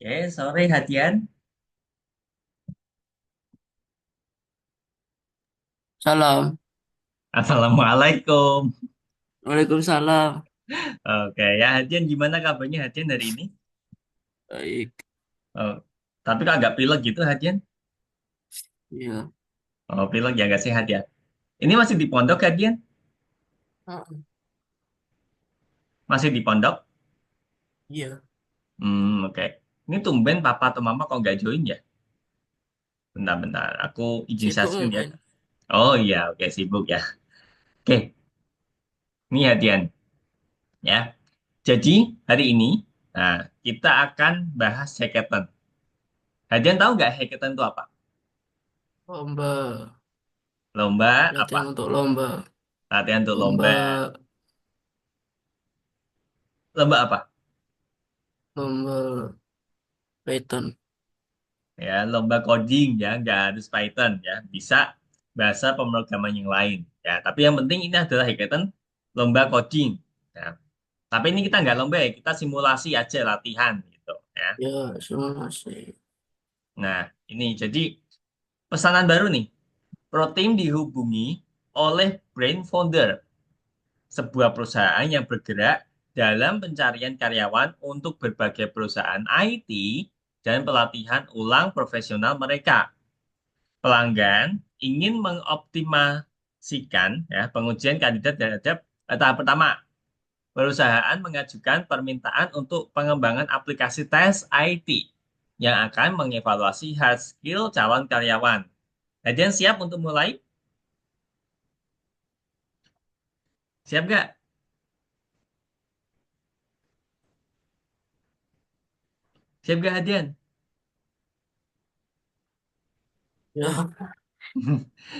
Oke, sore Hadian. Salam. Assalamualaikum. Waalaikumsalam. Oke, ya Hadian gimana kabarnya Hadian hari ini? Baik. Oh, tapi kok agak pilek gitu Hadian? Iya. Oh, pilek ya agak sehat ya. Ini masih di pondok Hadian? Ah, Masih di pondok? iya. Oke. Ini tumben papa atau mama kok nggak join ya? Bentar-bentar, aku izin share Sibuk screen ya. mungkin. Oh iya, oke sibuk ya. Oke, ini Hadian ya. Jadi hari ini, nah kita akan bahas hackathon. Hadian tahu nggak hackathon itu apa? Lomba. Lomba apa? Latihan untuk lomba. Latihan untuk Lomba. lomba. Lomba apa? Lomba Python. Ya, lomba coding ya, nggak harus Python ya, bisa bahasa pemrograman yang lain ya. Tapi yang penting ini adalah hackathon lomba coding. Ya. Tapi ini kita nggak lomba ya, kita simulasi aja latihan gitu ya. Ya, simulasi. Nah, ini jadi pesanan baru nih. ProTeam dihubungi oleh Brain Founder, sebuah perusahaan yang bergerak dalam pencarian karyawan untuk berbagai perusahaan IT dan pelatihan ulang profesional mereka. Pelanggan ingin mengoptimasikan ya pengujian kandidat terhadap tahap pertama. Perusahaan mengajukan permintaan untuk pengembangan aplikasi tes IT yang akan mengevaluasi hard skill calon karyawan. Kalian siap untuk mulai? Siap nggak? Siap nggak, Hadian? Ya,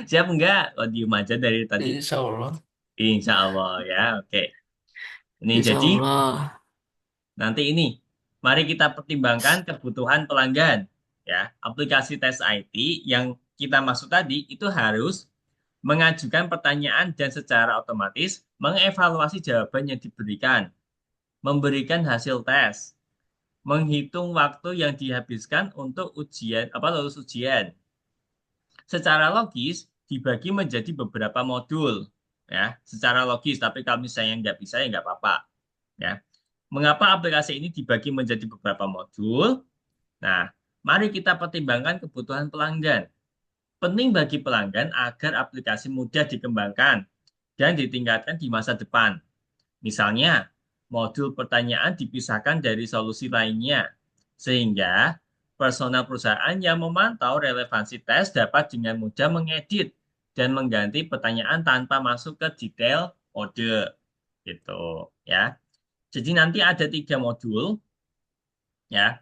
Siap nggak? Oh, diem aja dari tadi. insya Allah. Insya Allah ya, oke. Ini Insya jadi Allah. nanti ini, mari kita pertimbangkan kebutuhan pelanggan. Ya, aplikasi tes IT yang kita maksud tadi itu harus mengajukan pertanyaan dan secara otomatis mengevaluasi jawaban yang diberikan, memberikan hasil tes, menghitung waktu yang dihabiskan untuk ujian apa lulus ujian. Secara logis dibagi menjadi beberapa modul, ya, secara logis. Tapi kalau misalnya nggak bisa ya nggak apa-apa, ya. Mengapa aplikasi ini dibagi menjadi beberapa modul? Nah, mari kita pertimbangkan kebutuhan pelanggan. Penting bagi pelanggan agar aplikasi mudah dikembangkan dan ditingkatkan di masa depan. Misalnya, modul pertanyaan dipisahkan dari solusi lainnya, sehingga personal perusahaan yang memantau relevansi tes dapat dengan mudah mengedit dan mengganti pertanyaan tanpa masuk ke detail kode. Gitu, ya. Jadi nanti ada tiga modul, ya.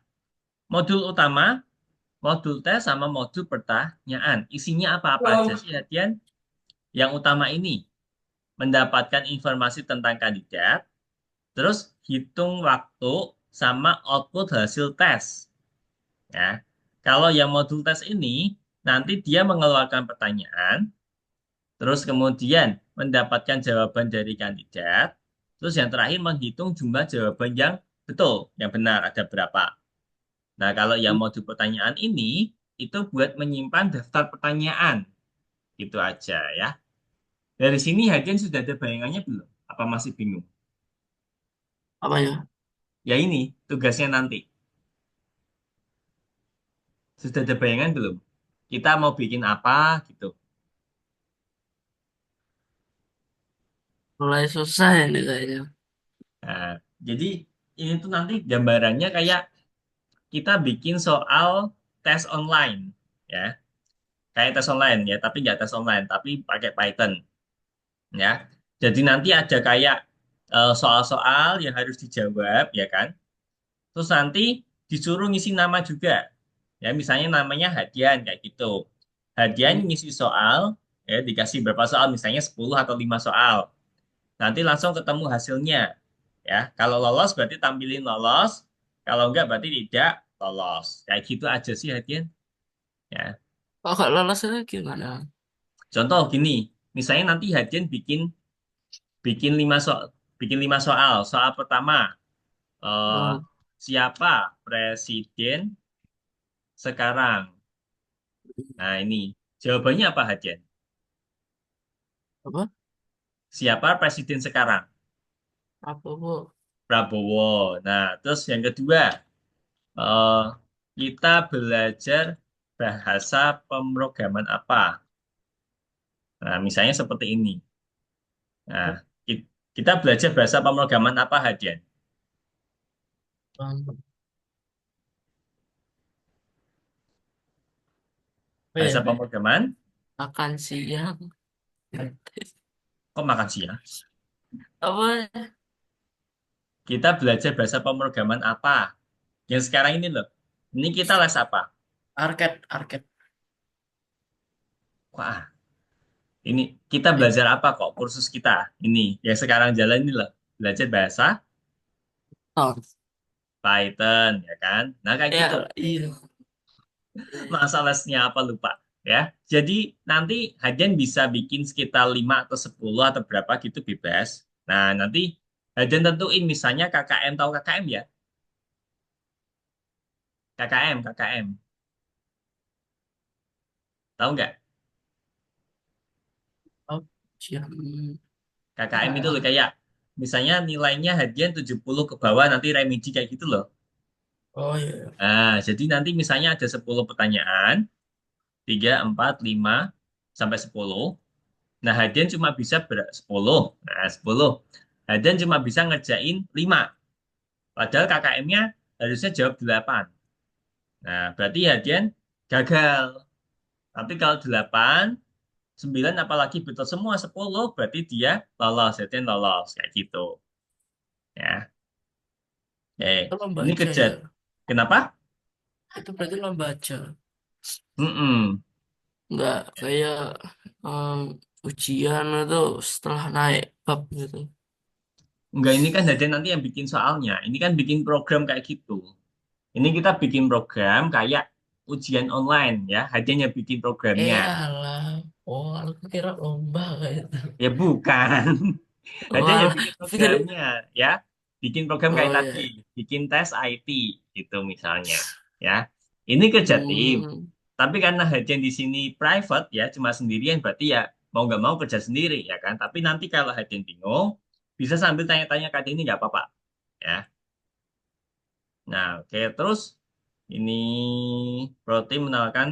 Modul utama, modul tes, sama modul pertanyaan. Isinya apa-apa aja Oh. sih, Hadian? Yang utama ini, mendapatkan informasi tentang kandidat, terus hitung waktu sama output hasil tes. Ya. Kalau yang modul tes ini, nanti dia mengeluarkan pertanyaan, terus kemudian mendapatkan jawaban dari kandidat, terus yang terakhir menghitung jumlah jawaban yang betul, yang benar, ada berapa. Nah, kalau yang modul pertanyaan ini, itu buat menyimpan daftar pertanyaan. Gitu aja ya. Dari sini Hadian sudah ada bayangannya belum? Apa masih bingung? Apa ya? Ya ini, tugasnya nanti. Sudah ada bayangan belum? Kita mau bikin apa gitu. Mulai susah ini kayaknya. Nah, jadi ini tuh nanti gambarannya kayak kita bikin soal tes online ya. Kayak tes online ya, tapi nggak tes online, tapi pakai Python ya. Jadi nanti ada kayak soal-soal yang harus dijawab ya kan. Terus nanti disuruh ngisi nama juga. Ya, misalnya namanya Hadian kayak gitu. Hadian Hmm. ngisi soal, ya dikasih berapa soal, misalnya 10 atau 5 soal. Nanti langsung ketemu hasilnya. Ya, kalau lolos berarti tampilin lolos, kalau enggak berarti tidak lolos. Kayak gitu aja sih Hadian. Ya. Kalau nggak lolos itu gimana? Contoh gini, misalnya nanti Hadian bikin bikin 5 soal, bikin 5 soal. Soal pertama, eh, Oh. Siapa presiden sekarang? Nah, ini jawabannya apa, Hajen? Apa? Siapa presiden sekarang? Apa, Bu? Prabowo. Nah, terus yang kedua, eh, kita belajar bahasa pemrograman apa? Nah, misalnya seperti ini. Nah, kita belajar bahasa pemrograman apa, Hadian? Apa Bahasa ya? pemrograman, Makan siang. kok makan siang? Apa? Kita belajar bahasa pemrograman apa? Yang sekarang ini loh. Ini kita les apa? Arket. Wah, ini kita belajar apa kok? Kursus kita ini yang sekarang jalan ini loh. Belajar bahasa Oh, Python, ya kan? Nah, kayak gitu. ya, iya. Masa lesnya apa lupa, ya. Jadi nanti Hadian bisa bikin sekitar 5 atau 10 atau berapa gitu bebas. Nah, nanti Hadian tentuin misalnya KKM, tahu KKM ya? KKM. Tahu nggak? Oh, siang. KKM itu loh Nah, kayak misalnya nilainya Hadian 70 ke bawah nanti remedi kayak gitu loh. oh iya. Nah, jadi nanti misalnya ada 10 pertanyaan, 3 4 5 sampai 10. Nah, Hadian cuma bisa 10. Nah, 10. Hadian cuma bisa ngerjain 5. Padahal KKM-nya harusnya jawab 8. Nah, berarti Hadian gagal. Tapi kalau 8, 9 apalagi betul semua 10, berarti dia lolos. Hadian lolos. Kayak gitu. Ya. Itu lomba Ini aja kerja. ya. Kenapa? Itu berarti lomba aja. Mm-mm. Nggak kayak em, ujian itu setelah naik bab gitu. Enggak, ini kan Hadian nanti yang bikin soalnya. Ini kan bikin program kayak gitu. Ini kita bikin program kayak ujian online ya. Hadian yang bikin programnya. Alah. Oh, aku kira lomba kayak itu. Ya bukan. Ada yang Wah, bikin pikir. programnya, ya. Bikin program kayak Oh tadi, ya. bikin tes IT, gitu misalnya, ya. Ini kerja tim. Hmm. Tapi karena Hadian di sini private, ya, cuma sendirian, berarti ya mau nggak mau kerja sendiri, ya kan. Tapi nanti kalau Hadian bingung, bisa sambil tanya-tanya ke ini nggak apa-apa, ya. Nah, oke. Terus ini protein mengenalkan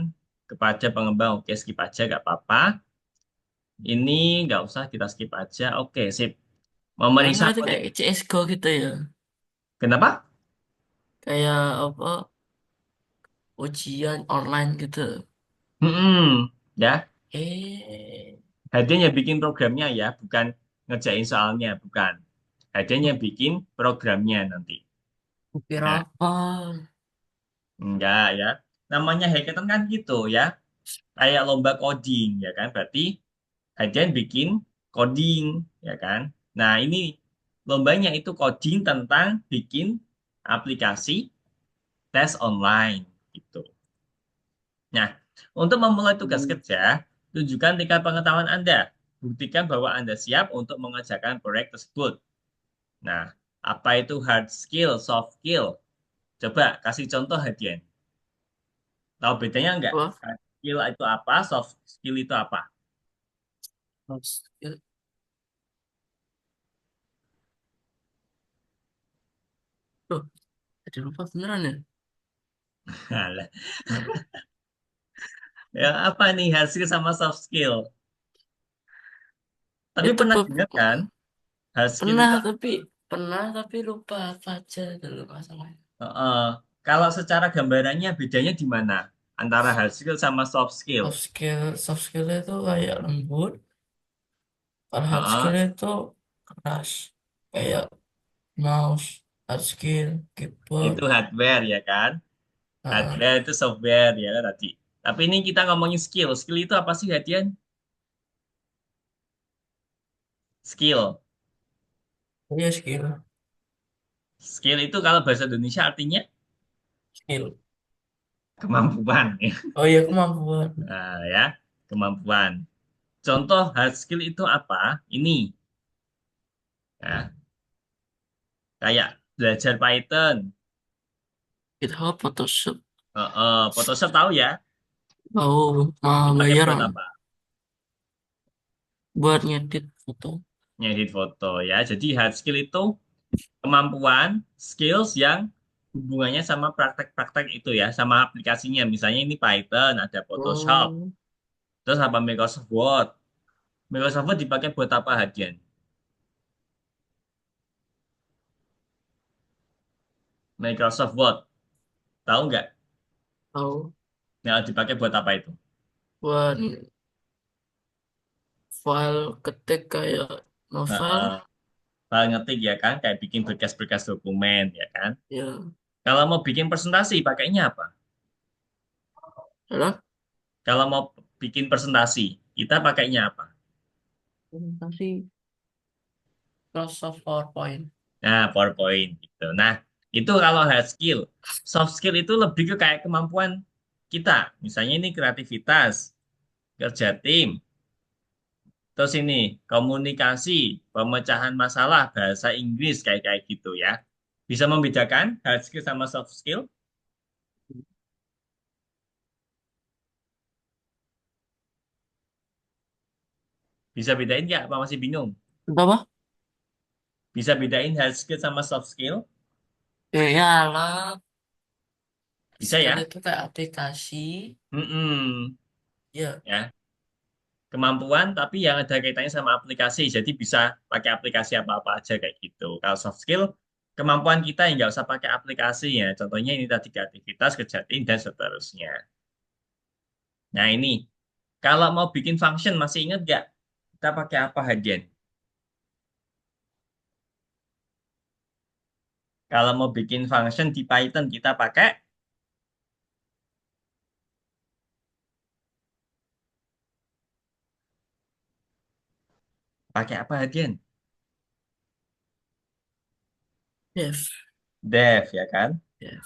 kepada pengembang. Oke, skip aja, nggak apa-apa. Ini nggak usah, kita skip aja. Oke, sip. Kan Memeriksa berarti kode. kayak CSGO gitu ya. Kenapa? Kayak apa? Ujian online gitu. Ya, Eh, Hadiahnya bikin programnya ya, bukan ngerjain soalnya, bukan. Hadiahnya bikin programnya nanti. kira Nah, apa? enggak ya. Namanya hackathon kan gitu ya, kayak lomba coding ya kan. Berarti hadiah bikin coding ya kan. Nah, ini lombanya itu coding tentang bikin aplikasi tes online gitu. Nah, untuk memulai tugas Hmm. kerja, tunjukkan tingkat pengetahuan Anda. Buktikan bahwa Anda siap untuk mengerjakan proyek tersebut. Nah, apa itu hard skill, soft skill? Coba kasih contoh, Hadian. Tahu bedanya nggak? Wah, Hard skill itu apa? Soft skill itu apa? skill. Tuh, jadi lupa beneran ya. Alah. Ya, apa nih hard skill sama soft skill? Tapi Itu pernah dengar kan? Hard skill pernah itu tapi lupa apa aja dulu masalahnya. eh, kalau secara gambarannya bedanya di mana? Antara hard skill sama soft skill. Soft skill itu kayak lembut, kalau hard skill Heeh. itu keras. Kayak mouse, hard skill, keyboard. Itu hardware ya kan? Nah, Hardware itu software ya kan tadi. Tapi ini kita ngomongin skill. Skill itu apa sih, Hadian? Skill. iya skill, Skill itu kalau bahasa Indonesia artinya skill. kemampuan. Ya. Oh iya kemampuan. Nah, ya, kemampuan. Contoh hard skill itu apa? Ini, ya, kayak belajar Python, GitHub, Photoshop. Photoshop tahu ya? Oh, mau Dipakai bayar buat nggak? apa? Buat ngedit foto. Ngedit foto ya. Jadi hard skill itu kemampuan, skills yang hubungannya sama praktek-praktek itu ya, sama aplikasinya. Misalnya ini Python, ada Photoshop, Oh, terus apa Microsoft Word. Microsoft Word dipakai buat apa, Hadian? Microsoft Word, tahu nggak? tahu. Nah, dipakai buat apa itu? Buat file ketik kayak novel. Heeh. File ngetik ya kan, kayak bikin berkas-berkas dokumen ya kan. Ya, Kalau mau bikin presentasi, pakainya apa? adalah Kalau mau bikin presentasi, kita pakainya apa? presentasi Microsoft PowerPoint. Nah, PowerPoint gitu. Nah, itu kalau hard skill. Soft skill itu lebih ke kayak kemampuan kita. Misalnya ini kreativitas, kerja tim, terus ini komunikasi, pemecahan masalah, bahasa Inggris kayak kayak gitu ya. Bisa membedakan hard skill sama soft skill? Bisa bedain nggak? Apa masih bingung? Apa? Bisa bedain hard skill sama soft skill? Ya, lah. Bisa Skill ya? itu kayak aplikasi. Mm-mm. Ya, Ya, kemampuan tapi yang ada kaitannya sama aplikasi. Jadi bisa pakai aplikasi apa-apa aja kayak gitu. Kalau soft skill, kemampuan kita yang nggak usah pakai aplikasi ya. Contohnya ini tadi kreativitas, kerja tim, dan seterusnya. Nah ini, kalau mau bikin function, masih ingat nggak? Kita pakai apa, Hadian? Kalau mau bikin function di Python, kita pakai apa, Hadian? dev. Def, ya kan? Dev.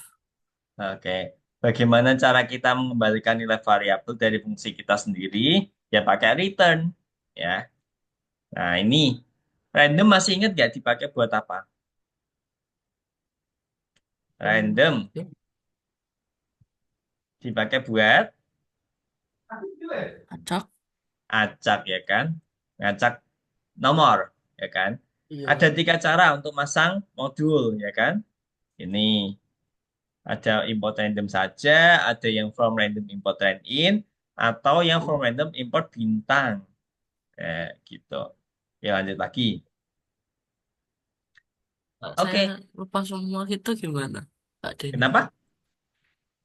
Oke. Bagaimana cara kita mengembalikan nilai variabel dari fungsi kita sendiri? Ya pakai return. Ya. Nah, ini random masih ingat nggak dipakai buat apa? Random Ya, dipakai buat acak. acak ya kan? Ngacak nomor ya kan? Ada Iya. 3 cara untuk masang modul ya kan? Ini ada import random saja, ada yang from random import rand in, atau yang from random import bintang. Gitu. Ya lanjut lagi. Saya Oke, lupa semua itu gimana, Pak Denny? kenapa?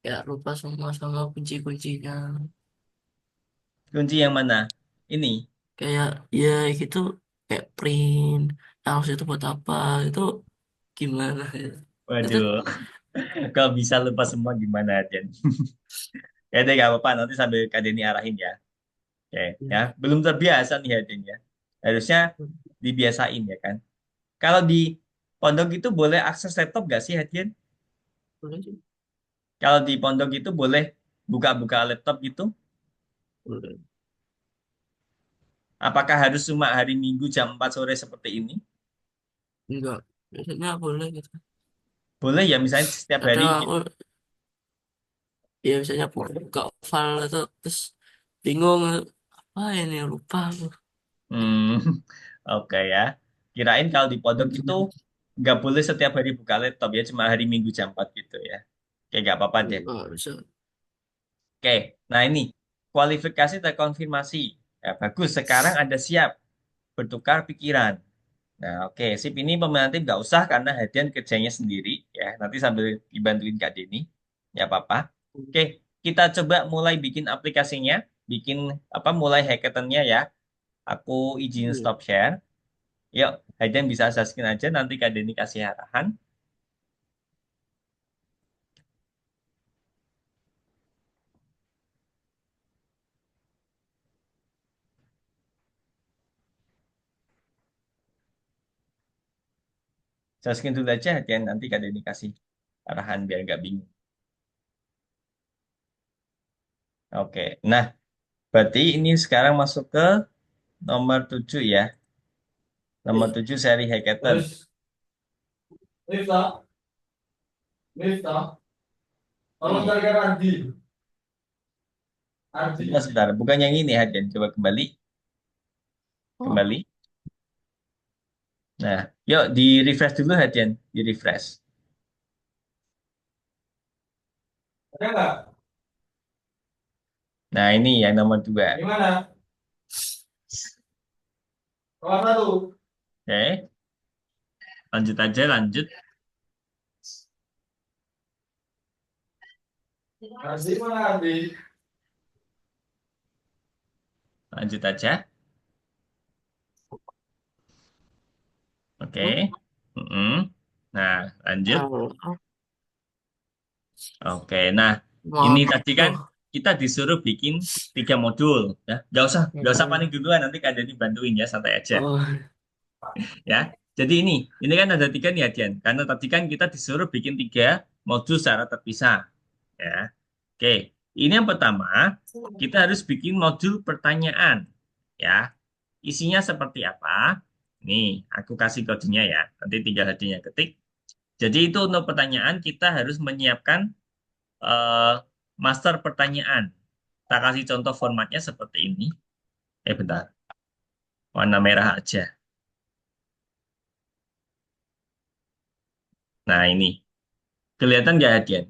Ya, lupa semua sama kunci-kuncinya. Kunci yang mana? Ini. Kayak, ya gitu, kayak print, yang harus itu buat apa, itu gimana ya? Itu, Waduh, kalau bisa lupa semua gimana, Jen? Ya deh, gak apa-apa. Nanti sambil Kak Denny arahin ya. Oke, ya. ya, Belum terbiasa nih ya, Den ya. Harusnya dibiasain ya kan. Kalau di pondok itu boleh akses laptop gak sih, Hadian? boleh sih. Kalau di pondok itu boleh buka-buka laptop gitu? Boleh. Apakah harus cuma hari Minggu jam 4 sore seperti ini? Enggak, biasanya boleh gitu. Boleh ya, misalnya setiap hari Kadang aku, gitu. ya biasanya buka file itu, terus bingung, apa ini, lupa aku. Hmm, oke ya. Kirain kalau di pondok itu nggak boleh setiap hari buka laptop ya, cuma hari Minggu jam 4 gitu ya. Oke, nggak apa-apa deh. Enggak bisa. Oke, nah ini kualifikasi terkonfirmasi. Ya, bagus, sekarang Anda siap bertukar pikiran. Nah, oke, sip ini pemenanti nggak usah karena Hadian kerjanya sendiri ya. Nanti sambil dibantuin Kak Deni, ya apa-apa. Oke, kita coba mulai bikin aplikasinya, bikin apa mulai hackathonnya ya. Aku izin Iya. stop share. Yuk, Hadian bisa share screen aja nanti Kak Deni kasih arahan. Share screen dulu aja Hadian nanti Kak Deni kasih arahan biar nggak bingung. Oke, nah berarti ini sekarang masuk ke nomor 7 ya. Nomor Iya. 7 seri hackathon. Wes, Miftah, Miftah. Hmm. Sebentar, sebentar. Bukan yang ini, Hadian. Coba kembali. Oh, Kembali. Nah, yuk di refresh dulu, Hadian. Di refresh. Nah, ini yang nomor dua. Oke, lanjut aja, lanjut. Lanjut aja. Oke. oh, Mm-mm. Nah, lanjut. oh, Oke, nah ini tadi kan waduh. kita disuruh bikin 3 modul, ya. Nggak usah panik duluan, nanti Kak Dani bantuin ya, santai aja, Oh, ya. Jadi ini kan ada 3 nih, Adian. Karena tadi kan kita disuruh bikin 3 modul secara terpisah, ya. Oke, ini yang pertama, kita harus bikin modul pertanyaan, ya. Isinya seperti apa? Nih, aku kasih kodenya ya. Nanti tinggal hadinya ketik. Jadi itu untuk pertanyaan kita harus menyiapkan eh, master pertanyaan. Kita kasih contoh formatnya seperti ini. Bentar, warna merah aja. Nah, ini. Kelihatan nggak, Hadian?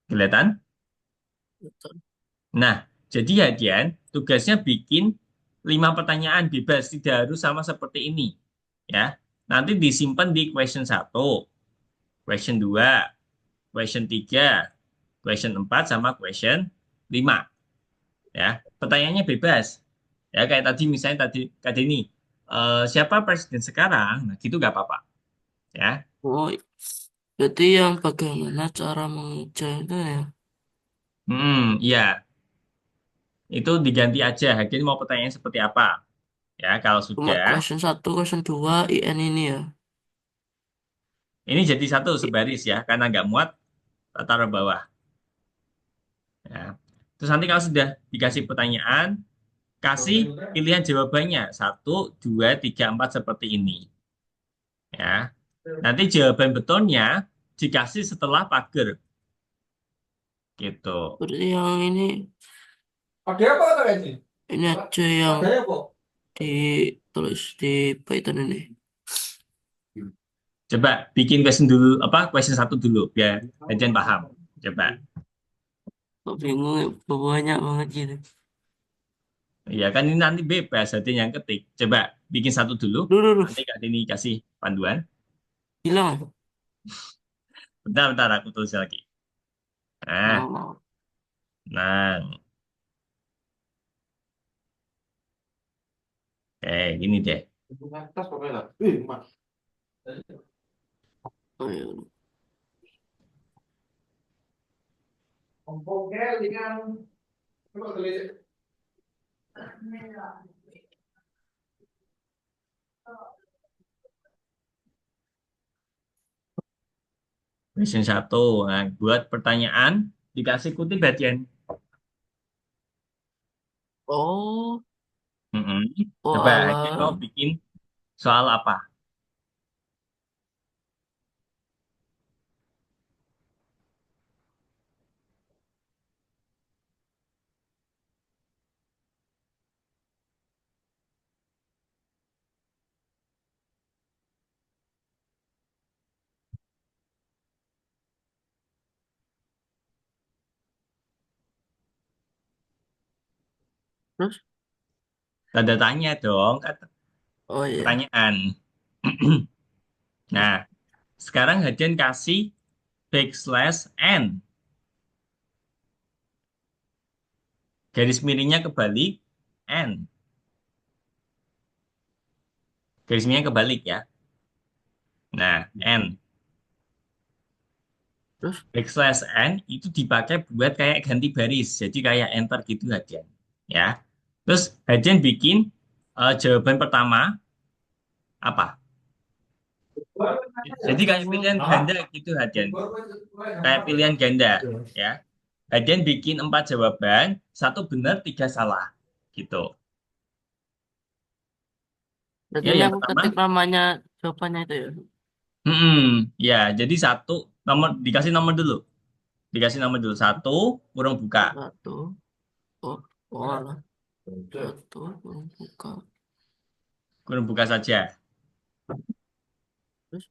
Kelihatan? betul. Nah, jadi Hadian, tugasnya bikin 5 pertanyaan bebas. Tidak harus sama seperti ini. Ya, nanti disimpan di question 1, question 2, question 3, question 4, sama question 5. Ya, pertanyaannya bebas. Ya, kayak tadi misalnya tadi ini siapa presiden sekarang? Nah, gitu nggak apa-apa. Ya, Oh, jadi yang bagaimana cara mengejar itu ya? iya. Itu diganti aja. Hakim mau pertanyaan seperti apa? Ya, kalau Cuma sudah, question 1, question 2, IN ini ya. ini jadi satu I- sebaris ya, karena nggak muat, taruh bawah. Ya. Terus nanti kalau sudah dikasih pertanyaan, kasih pilihan jawabannya 1, 2, 3, 4 seperti ini. Ya, nanti jawaban betulnya dikasih setelah pagar, gitu. Berarti yang ini aja yang ditulis di Python ini. Coba bikin question dulu, apa question 1 dulu, biar ajan paham. Coba. Kok bingung ya, banyak banget gitu. Ya kan ini nanti bebas, jadi yang ketik. Coba bikin 1 dulu, Dulu, dulu. nanti Kak Dini kasih panduan. Hilang. Bentar, bentar, aku tulis lagi. Nah, Oh, nah, gini deh. oh, ya. Question 1. Nah, buat pertanyaan, dikasih kutip bagian. Oh, Mm-mm. oh Coba, aja mau alah. bikin soal apa? Terus? Tanda tanya dong, kata Oh iya. pertanyaan. Terus, Nah, sekarang Hadian kasih backslash n. Garis miringnya kebalik, n. Garis miringnya kebalik ya. Nah, n. terus, Backslash n itu dipakai buat kayak ganti baris. Jadi kayak enter gitu Hadian. Ya. Terus Hadian bikin jawaban pertama apa? Jadi kayak pilihan ganda gitu Hadian. Kayak pilihan ganda ya. Hadian bikin 4 jawaban, 1 benar, 3 salah. Gitu. berarti Ya, ini yang aku pertama. ketik namanya jawabannya itu ya. Ya, jadi 1 Nomor dikasih nomor dulu. Dikasih nomor dulu. Satu, kurung buka. Satu. Oh, oh alah. Satu, kurung buka. Kurung buka saja. Terus,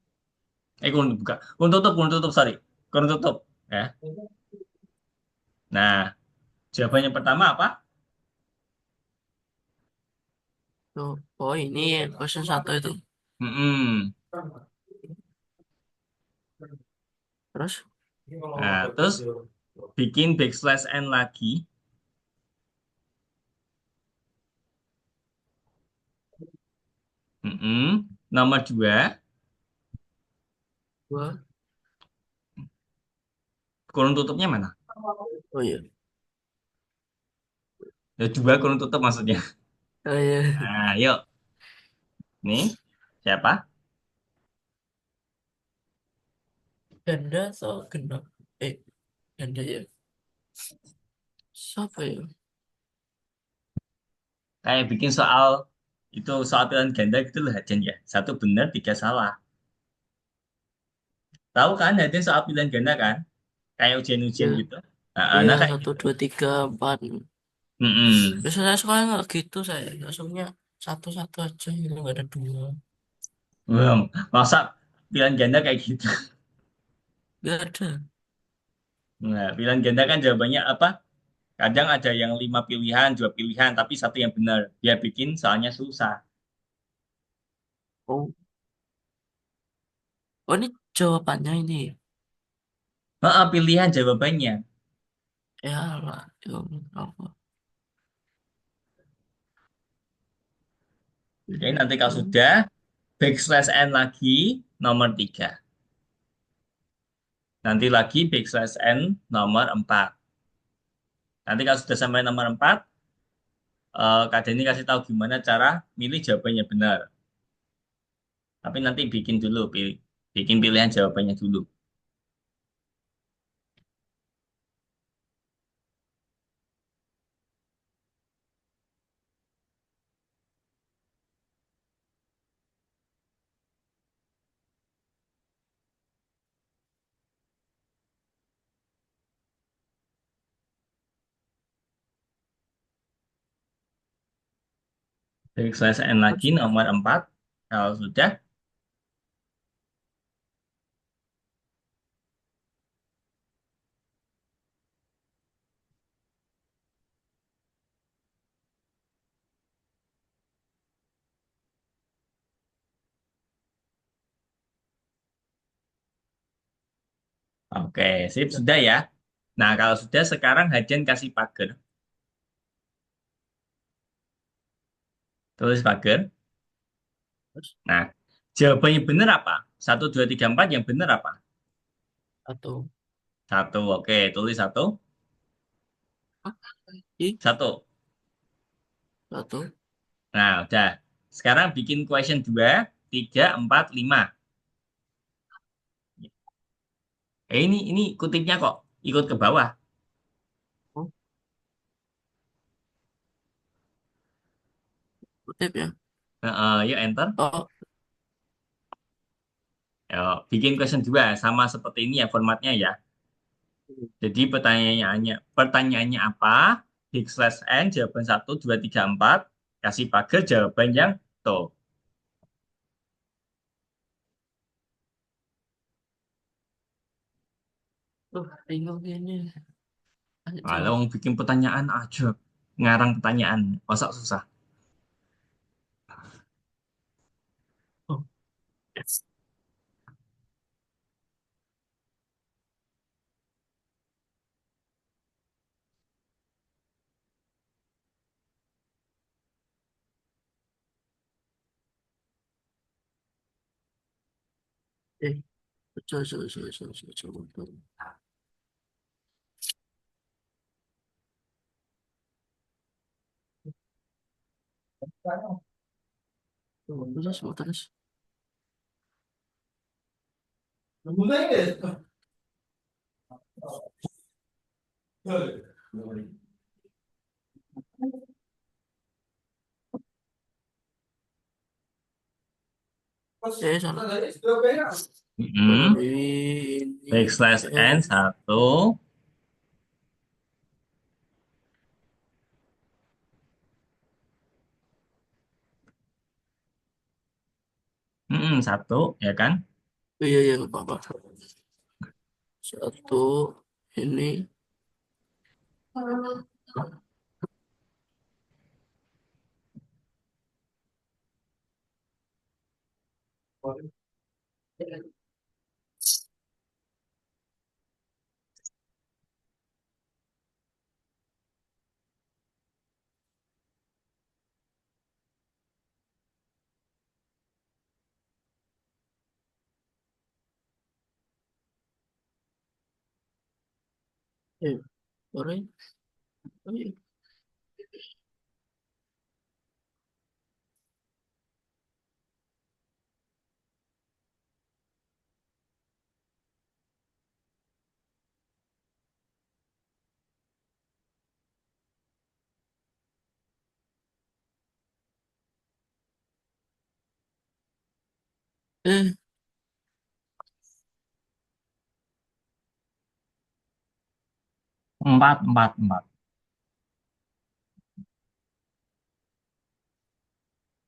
Kurung buka. Kurung tutup, sorry. Kurung tutup. Ya. Nah, jawabannya pertama apa? tuh. Oh, ini question satu itu. Mm-mm. Terus, Nah, terus bikin backslash n lagi. Mm-mm. Nomor dua, dua. kurung tutupnya mana? Oh iya. Ya, dua kurung tutup maksudnya. Oh iya. Nah, yuk. Nih, siapa? Ganda atau genap? Ganda ya. Siapa ya? Kayak bikin soal itu soal pilihan ganda gitu loh, Hajen ya. Satu benar, tiga salah. Tahu kan, Hajen soal pilihan ganda kan? Kayak ujian-ujian Iya. gitu. Nah, Iya, nah kayak satu, gitu. dua, tiga, empat. Mm-mm. Biasanya saya sekolah nggak gitu, saya langsungnya satu-satu aja gitu, nggak ada dua. Masa pilihan ganda kayak gitu? Nggak ada. Nah, pilihan ganda kan jawabannya apa? Kadang ada yang lima pilihan, dua pilihan, tapi satu yang benar. Dia bikin soalnya susah. Oh, oh ini jawabannya ini. Pilihan jawabannya. Ya lah, apa? Oke, nanti kalau Itu. sudah, backslash n lagi, nomor tiga. Nanti lagi backslash n nomor empat. Nanti kalau sudah sampai nomor empat, Kak Denny kasih tahu gimana cara milih jawabannya benar. Tapi nanti bikin dulu, bikin pilihan jawabannya dulu. Backslash n lagi Terus, nomor empat. Kalau sudah, oke, sip, sudah ya. Nah, kalau sudah, sekarang Hajen kasih pagar. Tulis pagar. terus, Nah, jawabannya benar apa? Satu, dua, tiga, empat, yang benar apa? satu. Satu, oke, tulis satu. Ah, i, Satu. satu. Nah, udah. Sekarang bikin question dua, tiga, empat, lima. Ini kutipnya kok ikut ke bawah. Oh, kutip ya. Yuk enter. Oh, Yuk, bikin question 2 sama seperti ini ya formatnya ya. Jadi pertanyaannya apa? Backslash n jawaban satu 2 3 4. Kasih pagar jawaban yang tuh. bingung ini. Ayo Kalau jawab. bikin pertanyaan aja, ngarang pertanyaan, masa susah. Oh, yes. Betul, betul, betul, betul, betul, betul, betul. Terus, terus. Sana. Mm-mm. Dari backslash n N. satu. Satu, ya kan? Iya, iya, nggak apa-apa. Satu, ini. Eh, orang. Oh, iya. Eh, Empat, empat, empat.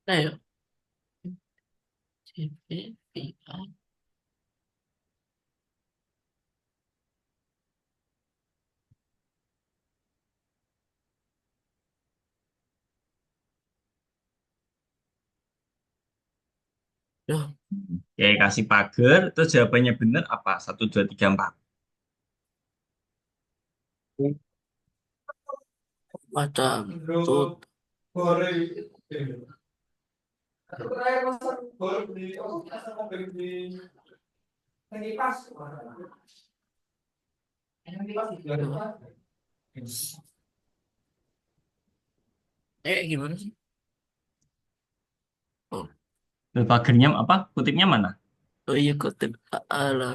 ayo. C, B, B, A. Loh, Oke, kasih pagar. Terus jawabannya benar apa? Satu, dua, tiga, empat. macam tut. Loh. Gimana sih? Oh, Terus pagarnya apa? Kutipnya mana? oh iya, kutip A, A lah.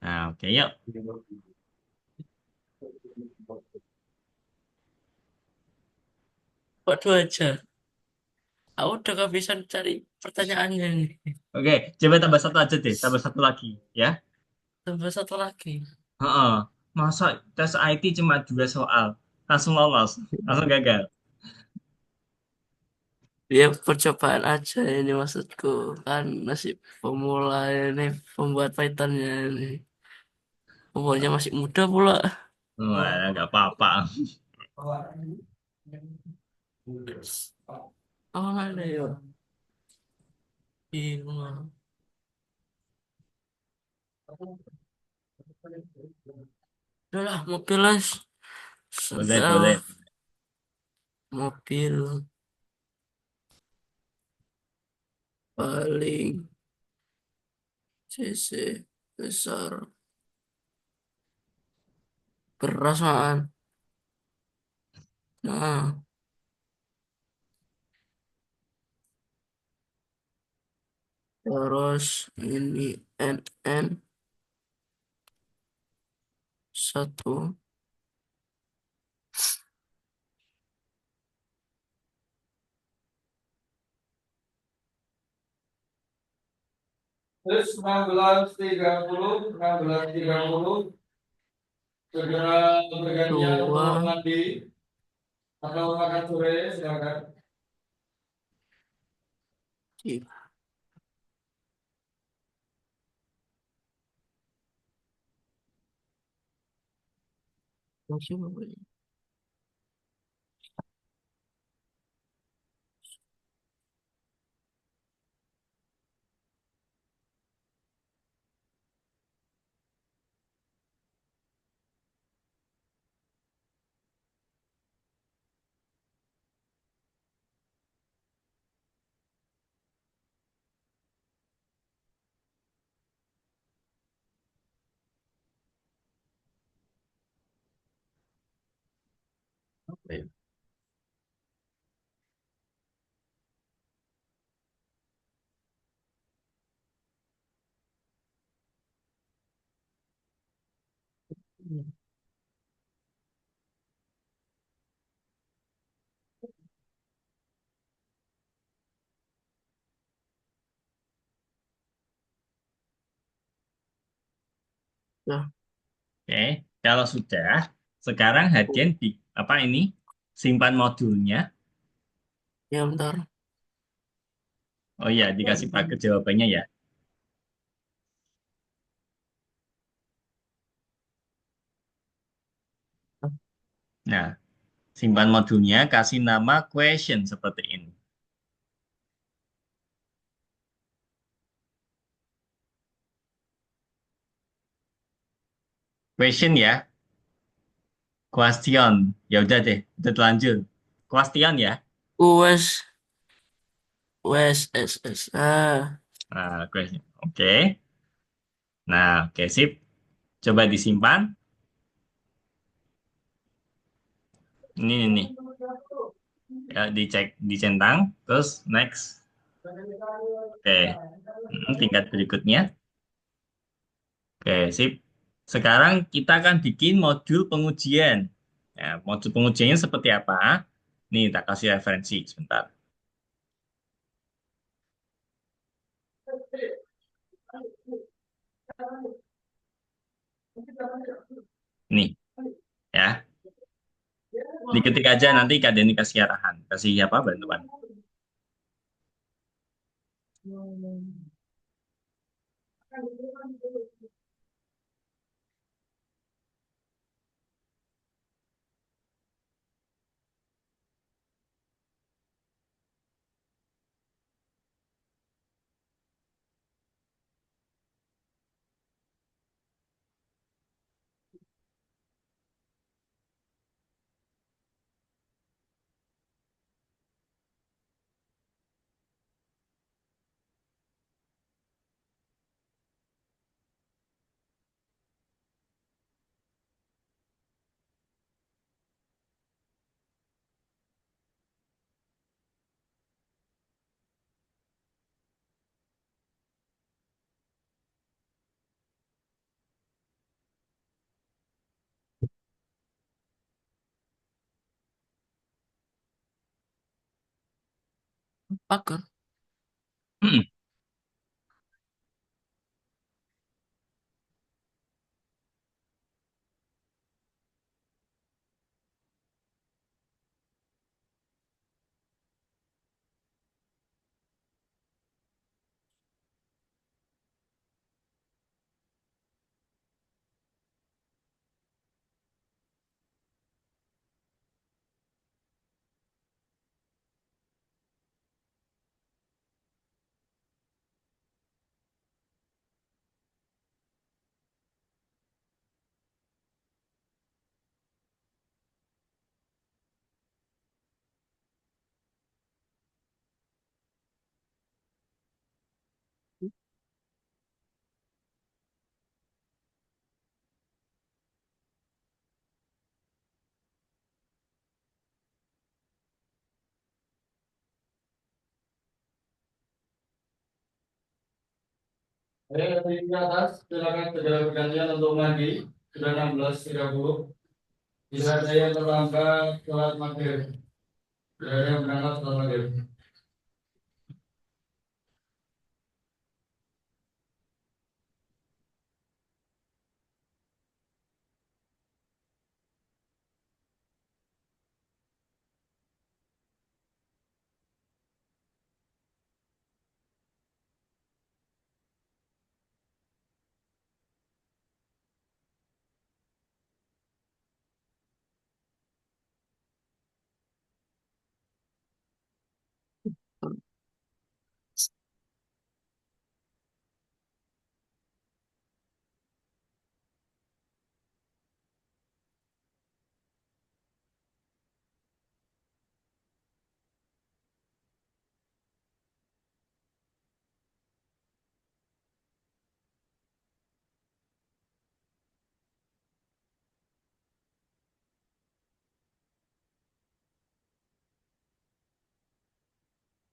Nah, oke, yuk. Waduh aja. Aku udah kehabisan cari pertanyaannya nih. Oke, coba tambah satu aja deh. Tambah satu lagi, ya. Tambah satu lagi. Heeh. Masa tes IT cuma dua soal? Langsung lolos. Langsung gagal. Ya percobaan aja ini maksudku. Kan nasib pemula ini pembuat Pythonnya ini. Umurnya masih muda pula. Wah, nggak apa-apa. Oh, mana ya? Iya. Udah lah, mobil lah. Boleh, Sudah boleh. mobil paling CC besar keras man. Nah, terus ini NN satu. Terus 19.30 segera bergantian untuk Dua. mandi atau makan sore, silakan. Tiga. Masih berapa ini? Apa ya? Ya, Oke, kalau sudah, sekarang Hadian di apa ini? Simpan modulnya. ya bentar. Oh iya, dikasih paket jawabannya ya. Nah, simpan modulnya, kasih nama question seperti ini. Question ya, question. Ya udah deh, udah telanjur. Question ya. US, USSR. Nah, question. Oke. Nah, oke sip. Coba disimpan. Ini nih. Ya, dicek, dicentang. Terus next. Oke. Tingkat berikutnya. Oke, sip. Sekarang kita akan bikin modul pengujian. Ya, modul pengujiannya seperti apa? Nih, tak kasih referensi sebentar. Nih, ya. Diketik aja nanti Kak Denny kasih arahan. Kasih apa bantuan. Pakai. Di atas, silakan segera bergantian untuk mandi. Sudah 16.30. Tidak ada yang terlambat sholat maghrib. Tidak ada yang berangkat sholat maghrib.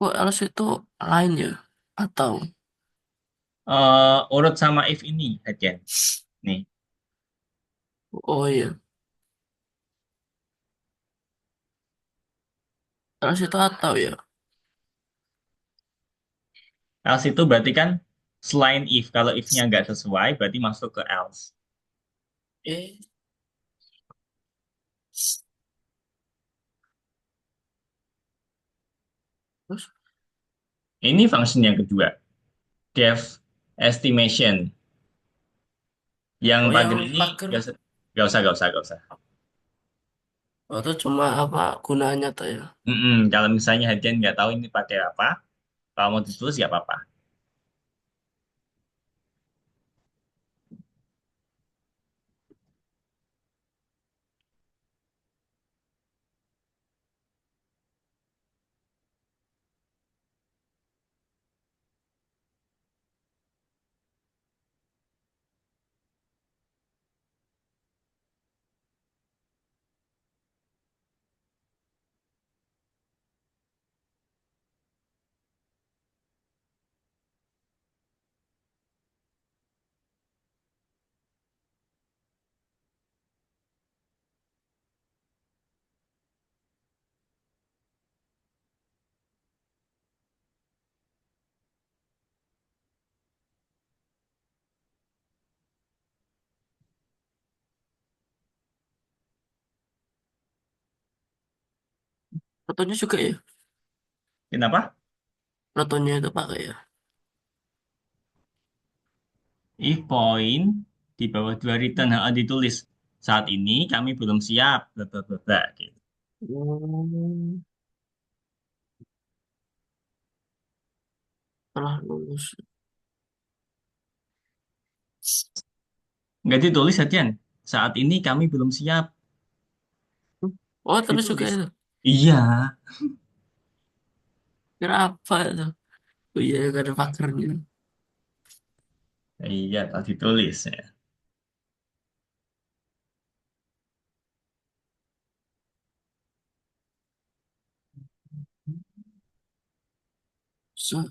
Kok else itu lain ya? Atau, Urut sama if ini, Hadian. Nih, oh iya, else itu atau ya? else itu berarti kan selain if. Kalau if-nya nggak sesuai, berarti masuk ke else. Eh, terus Ini function yang kedua, depth estimation. Yang oh yang pagar ini pagar. gak usah. Oh, itu cuma apa gunanya tuh ya? Kalau misalnya hadian nggak tahu ini pakai apa, kalau mau ditulis ya apa-apa. Fotonya juga ya? Kenapa? Fotonya itu pakai ya? If point di bawah dua return ditulis saat ini kami belum siap, bla bla bla bla, gitu. Hmm, telah lulus. Nggak ditulis hadian. Saat ini kami belum siap, Oh, terus juga ditulis. itu. Iya, Kira apa itu? Oh iya, gak ada pakarnya. iya, tadi ditulis ya. So,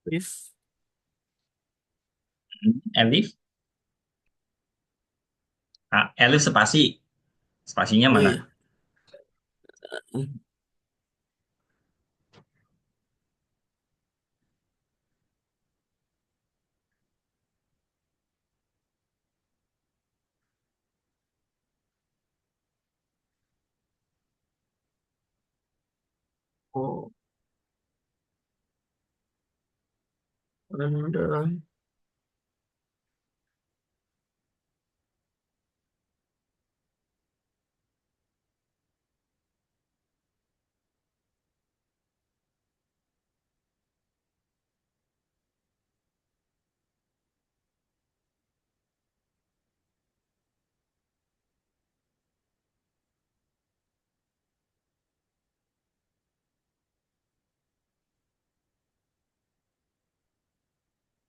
if, Elif, Elif spasi, spasinya oh mana? iya. Oh, rendah.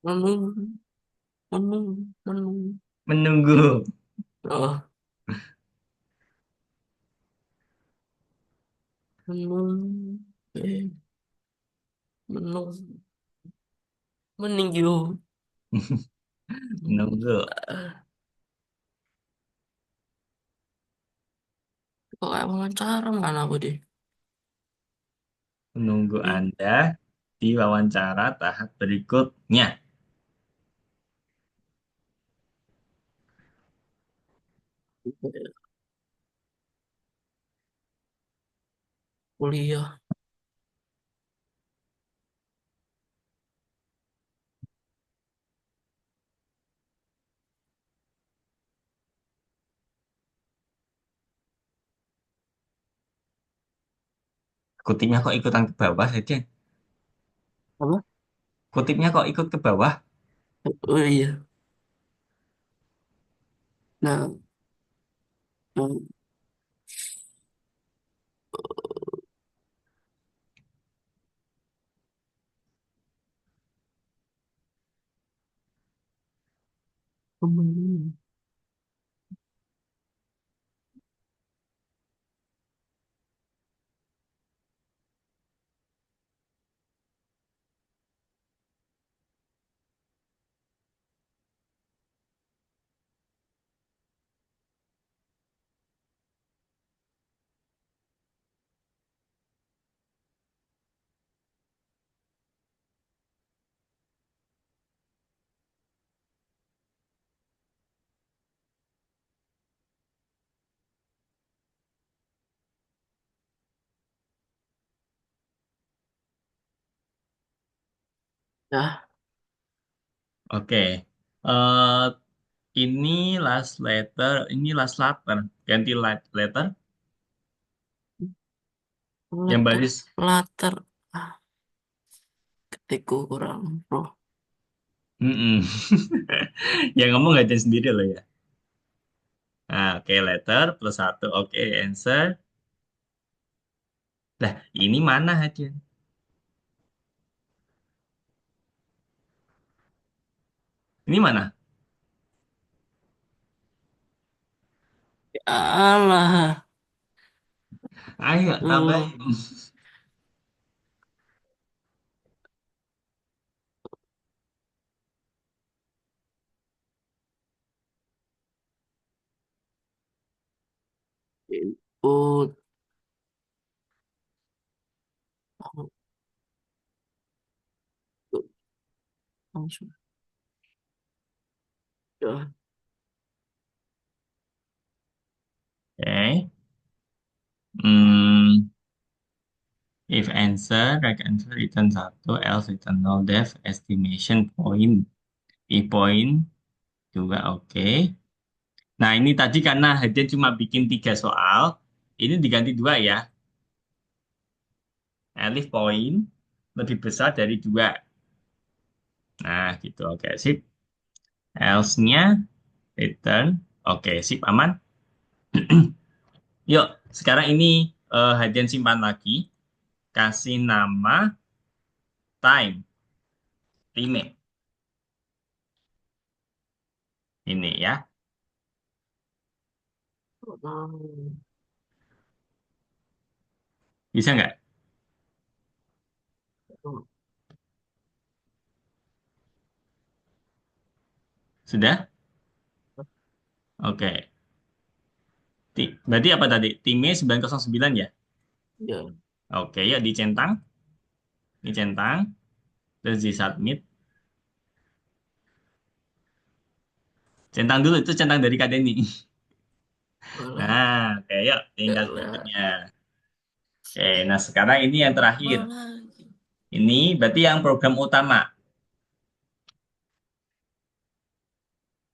Menunggu, menunggu, menunggu. Menunggu. Oh, menunggu. Menunggu, menunggu. Menunggu. Kok kayak wawancara mana aku deh? Menunggu Hmm. Anda di wawancara tahap berikutnya. Kuliah. Kutipnya kok ikutan ke bawah saja? Apa? Kutipnya kok ikut ke bawah? Oh iya. Nah, hmm, hmm, ya, Oke. Eh, ini last letter, ini last letter. Ganti letter. Yang latar, baris. latar. Ah, ketikku kurang, bro. Mm-mm. Yang ngomong aja sendiri loh ya. Nah, oke, letter plus satu. Oke, answer. Lah, ini mana aja? Ini mana? Alah, Ayo, tuh. tambahin. Input. Output. Langsung. Ya, Oke. Hmm, if answer, right answer return satu, else return nol, def estimation point. I point juga oke. Nah, ini tadi karena Hadian cuma bikin 3 soal, ini diganti 2 ya. Elif poin lebih besar dari 2. Nah, gitu. Oke, sip. Else-nya return. Oke, sip. Aman. Yuk, sekarang ini Hadian simpan lagi. Kasih nama time. Time. Ini ya. hmm, Bisa nggak? Sudah? Oke. Berarti apa tadi? Time 909 ya? ya, Oke, yuk dicentang. Dicentang. Terus di submit. Centang dulu, itu centang dari Kak Denny. malah, Nah, oke, yuk tinggal malah, berikutnya. Oke, nah sekarang ini yang terakhir. malah. Ini berarti yang program utama.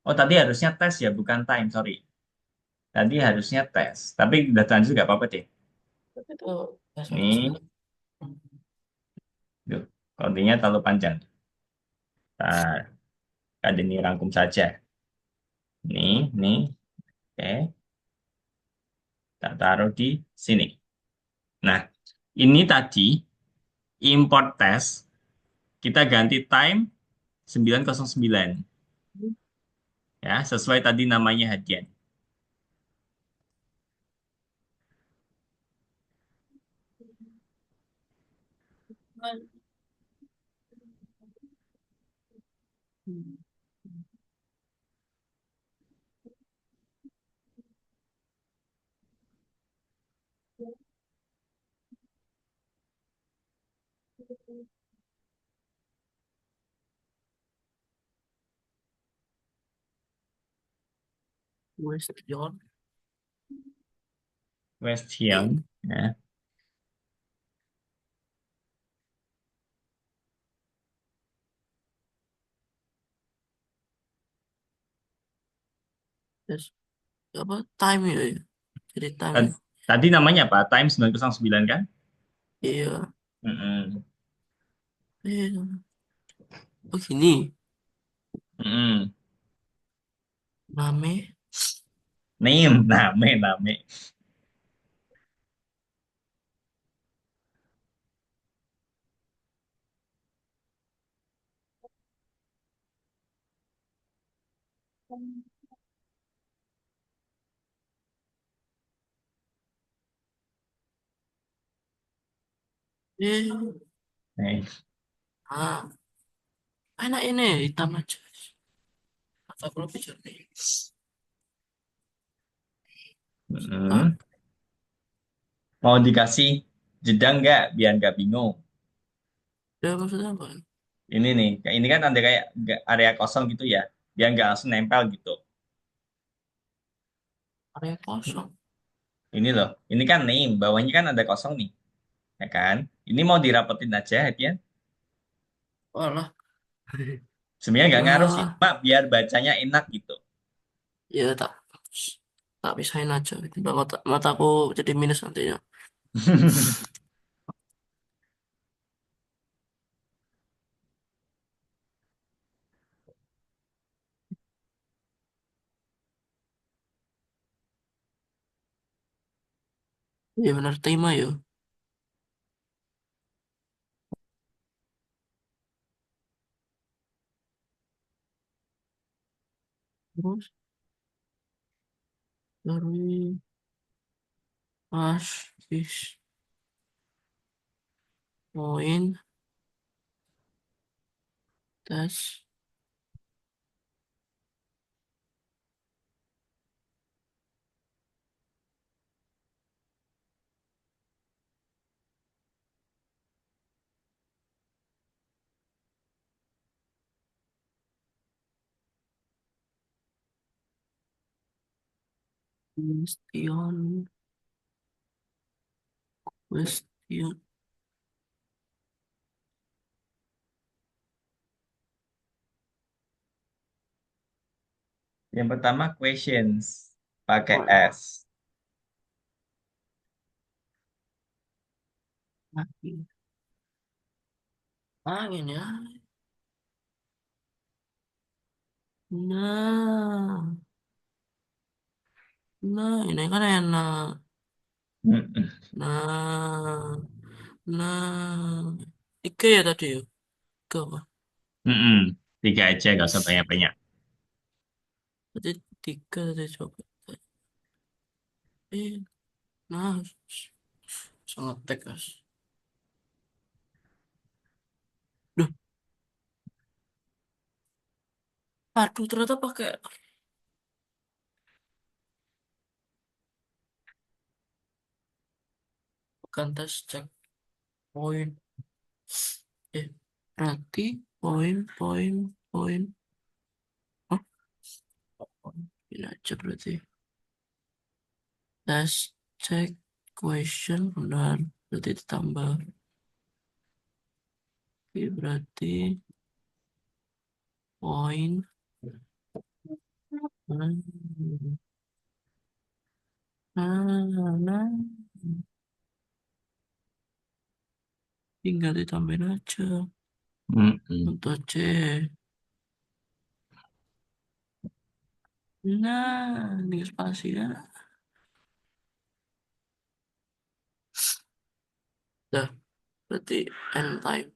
Oh, tadi harusnya tes ya, bukan time, sorry. Tadi harusnya tes. Tapi udah lanjut nggak apa-apa deh. Tapi itu besok Ini, sudah. yuk, kontinya terlalu panjang. Nah, Kak Denny rangkum saja. Ini, oke, tak taruh di sini. Nah, ini tadi import test, kita ganti time 909. Ya, sesuai tadi namanya hadiah. Question. Question. Ya. Terus apa time ya? Jadi time ya. Tadi namanya apa? Time 909 kan? Iya. Mm-mm. Iya. Oh gini. Mm-mm. Name. Name, name. Eh. Name. Ah. Enak ini hitam aja. Atau aku lebih jernih. Ah, Mm-mm. Mau dikasih jeda nggak biar nggak bingung? ya maksudnya apa? Ini kan ada kayak area kosong gitu ya, biar nggak langsung nempel gitu. Area kosong. Ini loh, ini kan name, bawahnya kan ada kosong nih, ya kan? Ini mau dirapetin aja, ya. Walah. Sebenarnya nggak ngaruh sih, Ya, cuma biar bacanya enak gitu. ya tak tak pisahin aja. Tiba mataku jadi minus nantinya. Iya benar tema ya. Terus dari mas is poin tes question question. Yang pertama questions pakai Wah, S. angin angin ya. Nah, nah ini kan enak. Mm-mm. Nah, nah. Ike ya tadi ya. Ike apa? Mm-mm. Tiga aja, nggak usah banyak-banyak. Tadi tiga tadi coba. Eh, nah, sangat tegas. Duh, aduh ternyata pakai bukan tes cek poin. Berarti poin. Oh, ini aja berarti. Tes cek question benar. Berarti ditambah. Oke, berarti poin. Nah, nah. Tinggal ditambahin aja. Mm-mm. Untuk C. Nah, ini spasi ya. Dah, berarti end time.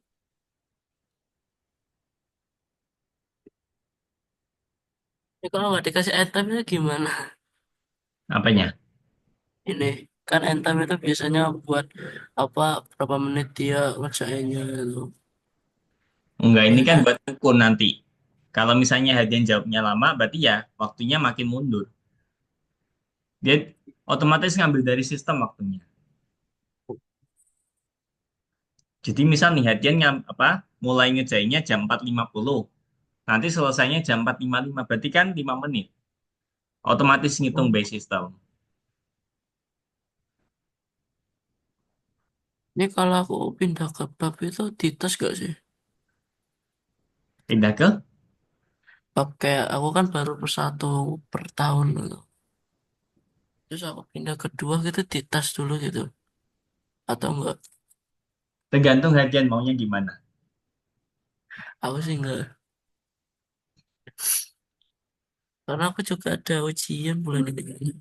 Ya, kalau nggak dikasih itemnya gimana? Apanya? Ini kan item itu biasanya buat apa berapa menit dia ngerjainnya gitu. Enggak, ini kan Biasanya buat ukur nanti. Kalau misalnya hadiah jawabnya lama, berarti ya waktunya makin mundur. Dia otomatis ngambil dari sistem waktunya. Jadi misal nih hadiah mulai ngejainnya jam 4.50. Nanti selesainya jam 4.55. Berarti kan 5 menit. Otomatis ngitung by system. ini kalau aku pindah ke pub itu dites gak sih? Pindah ke Pub kayak aku kan baru satu per tahun gitu. Terus aku pindah kedua gitu dites dulu gitu. Atau enggak? tergantung hadiah maunya gimana. Aku sih enggak. Karena aku juga ada ujian bulan ini.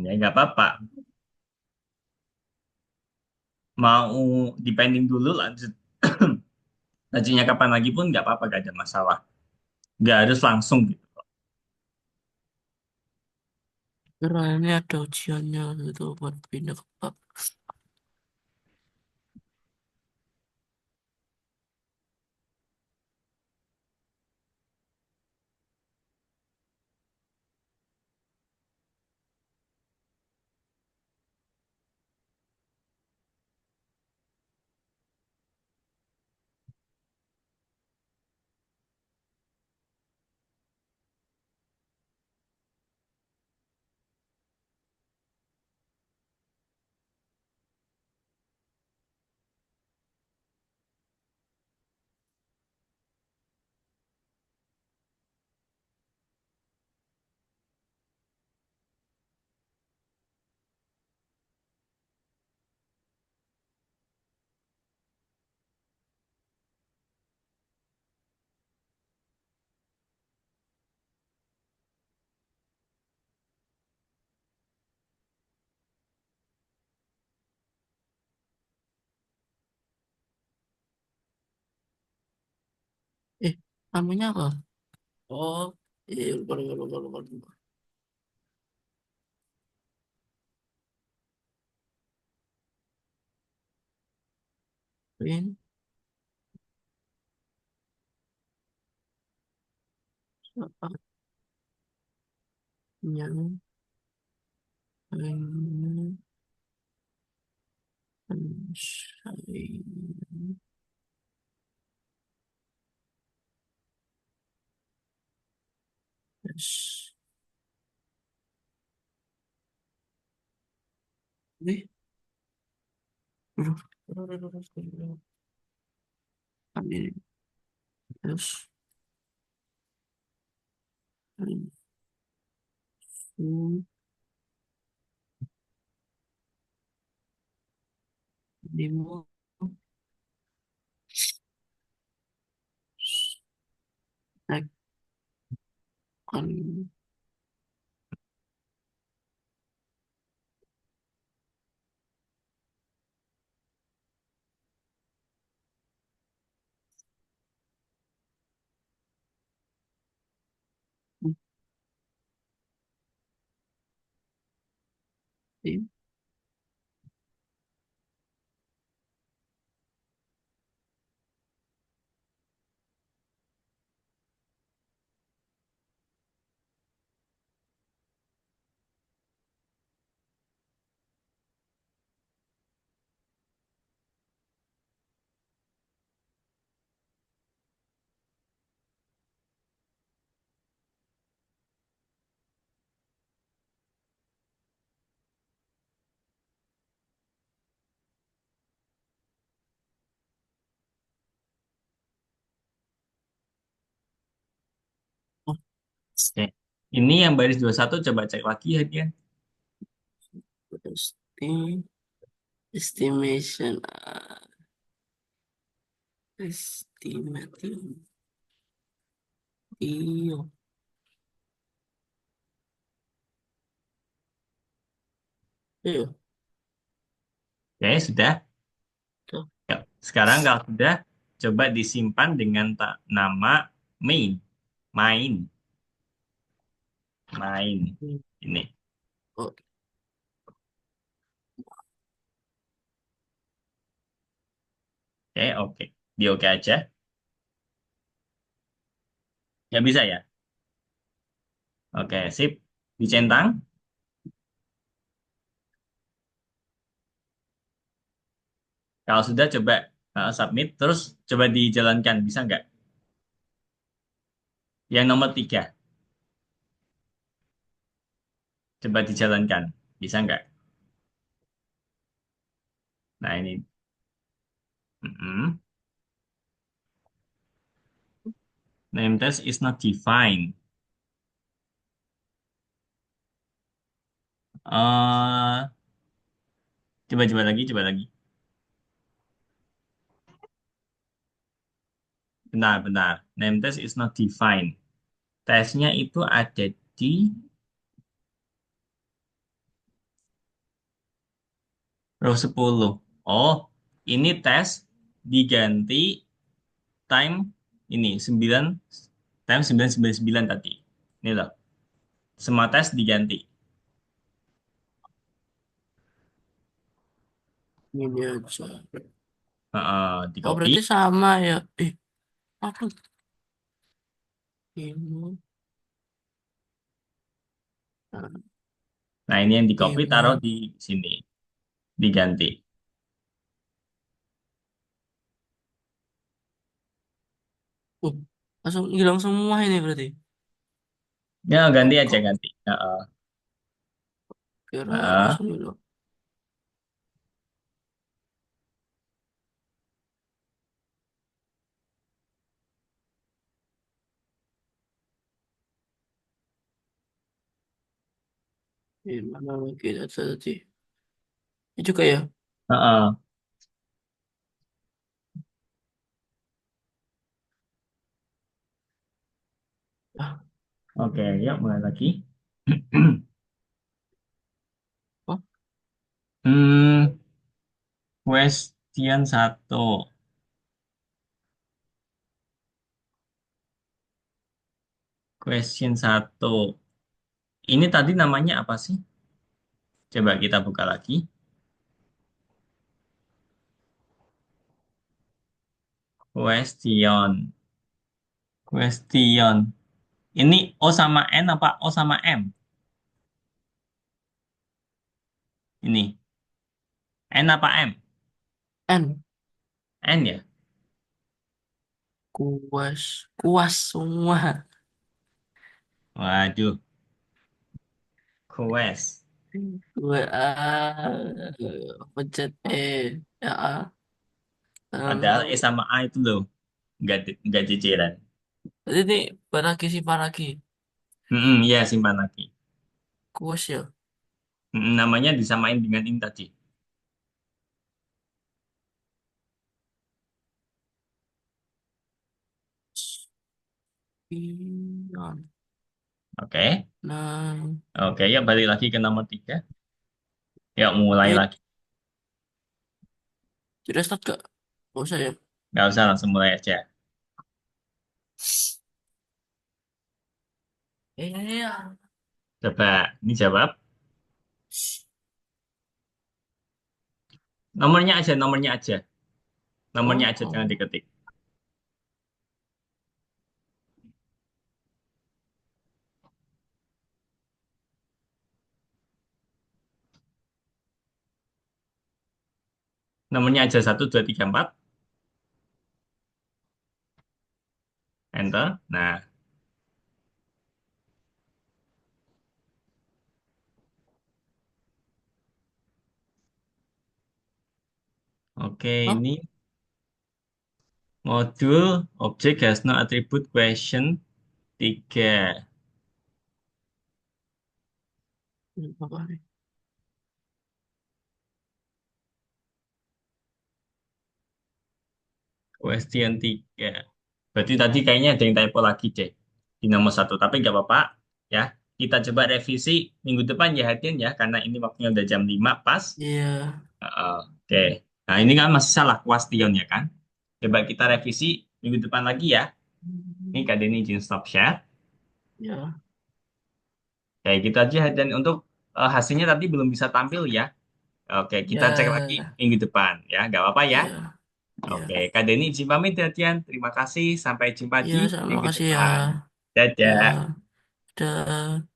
Ya nggak apa-apa. Mau depending dulu lanjut. Lanjutnya kapan lagi pun nggak apa-apa, nggak ada masalah. Nggak harus langsung gitu. Karena ini ada ujiannya gitu buat pindah ke pub. Eh, namanya apa? Oh, iya lupa lupa lupa lupa lupa. Pin, apa yang saya eh, ini terus demo akan tim oh, Oke. Ini yang baris 21 coba cek lagi hadiah. estimation estimation iyo iyo Oke, sudah. tuh Ya. Sekarang kalau sudah, coba disimpan dengan nama main. Main. main. Ini. Oh, Oke, oke. Di oke aja. Nggak bisa ya? Oke, sip. Dicentang. Kalau sudah coba submit, terus coba dijalankan. Bisa nggak? Yang nomor 3. Coba dijalankan. Bisa nggak? Nah, ini. Mm-mm. Name test is not defined. Coba-coba lagi, coba lagi. Benar, benar. Name test is not defined. Tesnya itu ada di row 10. Oh, ini tes diganti time ini 9 time 999 tadi. Ini loh. Semua tes diganti. ini aja. Di Oh, copy. berarti sama ya. Apa ini? Nah, Nah, ini yang di copy taruh email. di sini. Diganti. Uh, langsung hilang semua ini berarti. Ya, ganti Kok, aja, kok ganti. kira Heeh. langsung hilang. Mana lagi data tadi? Ini juga ya. Heeh. Ah, Oke, ya mulai lagi. oh, Hmm, question 1. Question 1. Ini tadi namanya apa sih? Coba kita buka lagi. Question. Question. Ini O sama N apa O sama M? Ini. N apa M? N. N ya? Kuas. Kuas semua. Waduh. Quest. Gue pencet ya Padahal E lalu sama A itu loh. Nggak jejeran. tadi ini paraki si paraki Iya, simpan lagi. kuas ya. Namanya disamain dengan ini tadi. Spion. Oke. Nah, Oke, ya balik lagi ke nomor 3. Ya, mulai ini lagi. tidak start gak? Gak usah ya. Nggak usah, langsung mulai aja. Iya. Coba, ini jawab. Nomornya aja, nomornya aja. Nomornya Oh, aja, jangan oh. diketik. Nomornya aja 1, 2, 3, 4. Enter. Nah, oke, Hah? ini modul object has no attribute question 3. Ini apa nih? Question 3. Berarti tadi kayaknya ada yang typo lagi deh di nomor 1. Tapi nggak apa-apa ya. Kita coba revisi minggu depan ya Hadian ya. Karena ini waktunya udah jam 5 pas. Iya. Oke. Nah ini kan masih salah question ya kan. Coba kita revisi minggu depan lagi ya. Ini Kak Denny izin stop share. Ya. Kayak gitu aja. Dan untuk hasilnya tadi belum bisa tampil ya. Oke, kita cek lagi Ya, minggu depan ya. Nggak apa-apa ya. ya, Oke, ya. Kak Denny izin pamit ya, Tian. Terima kasih. Sampai jumpa Ya, di sama minggu kasih ya. depan. Ya, Dadah. udah.